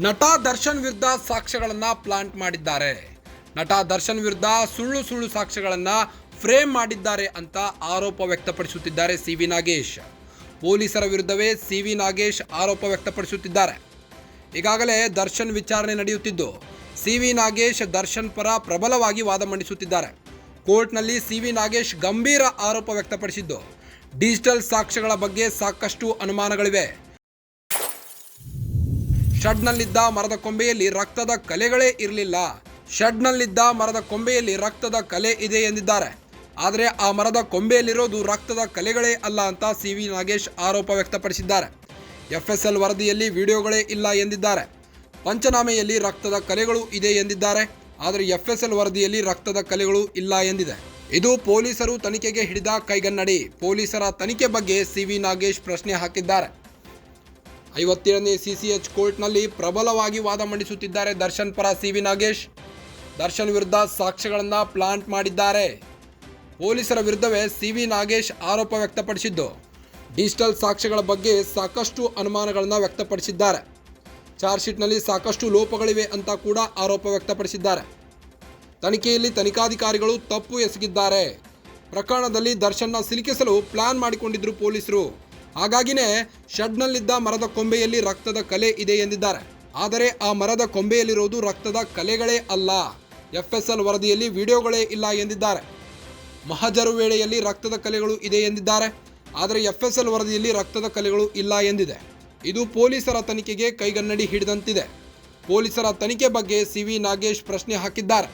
ನಟ ದರ್ಶನ್ ವಿರುದ್ಧ ಸಾಕ್ಷ್ಯಗಳನ್ನು ಪ್ಲಾಂಟ್ ಮಾಡಿದ್ದಾರೆ. ನಟ ದರ್ಶನ್ ವಿರುದ್ಧ ಸುಳ್ಳು ಸಾಕ್ಷ್ಯಗಳನ್ನು ಫ್ರೇಮ್ ಮಾಡಿದ್ದಾರೆ ಅಂತ ಆರೋಪ ವ್ಯಕ್ತಪಡಿಸುತ್ತಿದ್ದಾರೆ ಸಿ.ವಿ. ನಾಗೇಶ್. ಪೊಲೀಸರ ವಿರುದ್ಧವೇ ಸಿ.ವಿ. ನಾಗೇಶ್ ಆರೋಪ ವ್ಯಕ್ತಪಡಿಸುತ್ತಿದ್ದಾರೆ. ಈಗಾಗಲೇ ದರ್ಶನ್ ವಿಚಾರಣೆ ನಡೆಯುತ್ತಿದ್ದು ಸಿ.ವಿ. ನಾಗೇಶ್ ದರ್ಶನ್ ಪರ ಪ್ರಬಲವಾಗಿ ವಾದ ಮಂಡಿಸುತ್ತಿದ್ದಾರೆ. ಕೋರ್ಟ್ನಲ್ಲಿ ಸಿ.ವಿ. ನಾಗೇಶ್ ಗಂಭೀರ ಆರೋಪ ವ್ಯಕ್ತಪಡಿಸಿದ್ದು ಡಿಜಿಟಲ್ ಸಾಕ್ಷ್ಯಗಳ ಬಗ್ಗೆ ಸಾಕಷ್ಟು ಅನುಮಾನಗಳಿವೆ. ಶೆಡ್ನಲ್ಲಿದ್ದ ಮರದ ಕೊಂಬೆಯಲ್ಲಿ ರಕ್ತದ ಕಲೆಗಳೇ ಇರಲಿಲ್ಲ. ಶೆಡ್ನಲ್ಲಿದ್ದ ಮರದ ಕೊಂಬೆಯಲ್ಲಿ ರಕ್ತದ ಕಲೆ ಇದೆ ಎಂದಿದ್ದಾರೆ. ಆದರೆ ಆ ಮರದ ಕೊಂಬೆಯಲ್ಲಿರೋದು ರಕ್ತದ ಕಲೆಗಳೇ ಅಲ್ಲ ಅಂತ ಸಿ.ವಿ. ನಾಗೇಶ್ ಆರೋಪ ವ್ಯಕ್ತಪಡಿಸಿದ್ದಾರೆ. FSL ವರದಿಯಲ್ಲಿ ವಿಡಿಯೋಗಳೇ ಇಲ್ಲ ಎಂದಿದ್ದಾರೆ. ಪಂಚನಾಮೆಯಲ್ಲಿ ರಕ್ತದ ಕಲೆಗಳು ಇದೆ ಎಂದಿದ್ದಾರೆ. ಆದರೆ FSL ವರದಿಯಲ್ಲಿ ರಕ್ತದ ಕಲೆಗಳು ಇಲ್ಲ ಎಂದಿದೆ. ಇದು ಪೊಲೀಸರು ತನಿಖೆಗೆ ಹಿಡಿದ ಕೈಗನ್ನಡಿ. ಪೊಲೀಸರ ತನಿಖೆ ಬಗ್ಗೆ ಸಿ.ವಿ. ನಾಗೇಶ್ ಪ್ರಶ್ನೆ ಹಾಕಿದ್ದಾರೆ. 57ನೇ CCH ಕೋರ್ಟ್ನಲ್ಲಿ ಪ್ರಬಲವಾಗಿ ವಾದ ಮಂಡಿಸುತ್ತಿದ್ದಾರೆ ದರ್ಶನ್ ಪರ ಸಿ.ವಿ. ನಾಗೇಶ್. ದರ್ಶನ್ ವಿರುದ್ಧ ಸಾಕ್ಷ್ಯಗಳನ್ನು ಪ್ಲಾಂಟ್ ಮಾಡಿದ್ದಾರೆ. ಪೊಲೀಸರ ವಿರುದ್ಧವೇ ಸಿ.ವಿ. ನಾಗೇಶ್ ಆರೋಪ ವ್ಯಕ್ತಪಡಿಸಿದ್ದು ಡಿಜಿಟಲ್ ಸಾಕ್ಷ್ಯಗಳ ಬಗ್ಗೆ ಸಾಕಷ್ಟು ಅನುಮಾನಗಳನ್ನು ವ್ಯಕ್ತಪಡಿಸಿದ್ದಾರೆ. ಚಾರ್ಜ್ ಶೀಟ್ನಲ್ಲಿ ಸಾಕಷ್ಟು ಲೋಪಗಳಿವೆ ಅಂತ ಕೂಡ ಆರೋಪ ವ್ಯಕ್ತಪಡಿಸಿದ್ದಾರೆ. ತನಿಖೆಯಲ್ಲಿ ತನಿಖಾಧಿಕಾರಿಗಳು ತಪ್ಪು ಎಸಗಿದ್ದಾರೆ. ಪ್ರಕರಣದಲ್ಲಿ ದರ್ಶನ್ನ ಸಿಲುಕಿಸಲು ಪ್ಲಾನ್ ಮಾಡಿಕೊಂಡಿದ್ರು ಪೊಲೀಸರು. ಹಾಗಾಗಿನೇ ಶೆಡ್ನಲ್ಲಿದ್ದ ಮರದ ಕೊಂಬೆಯಲ್ಲಿ ರಕ್ತದ ಕಲೆ ಇದೆ ಎಂದಿದ್ದಾರೆ. ಆದರೆ ಆ ಮರದ ಕೊಂಬೆಯಲ್ಲಿರೋದು ರಕ್ತದ ಕಲೆಗಳೇ ಅಲ್ಲ. FSL ವರದಿಯಲ್ಲಿ ವಿಡಿಯೋಗಳೇ ಇಲ್ಲ ಎಂದಿದ್ದಾರೆ. ಮಹಜರು ವೇಳೆಯಲ್ಲಿ ರಕ್ತದ ಕಲೆಗಳು ಇದೆ ಎಂದಿದ್ದಾರೆ. ಆದರೆ FSL ವರದಿಯಲ್ಲಿ ರಕ್ತದ ಕಲೆಗಳು ಇಲ್ಲ ಎಂದಿದೆ. ಇದು ಪೊಲೀಸರ ತನಿಖೆಗೆ ಕೈಗನ್ನಡಿ ಹಿಡಿದಂತಿದೆ. ಪೊಲೀಸರ ತನಿಖೆ ಬಗ್ಗೆ ಸಿ.ವಿ. ನಾಗೇಶ್ ಪ್ರಶ್ನೆ ಹಾಕಿದ್ದಾರೆ.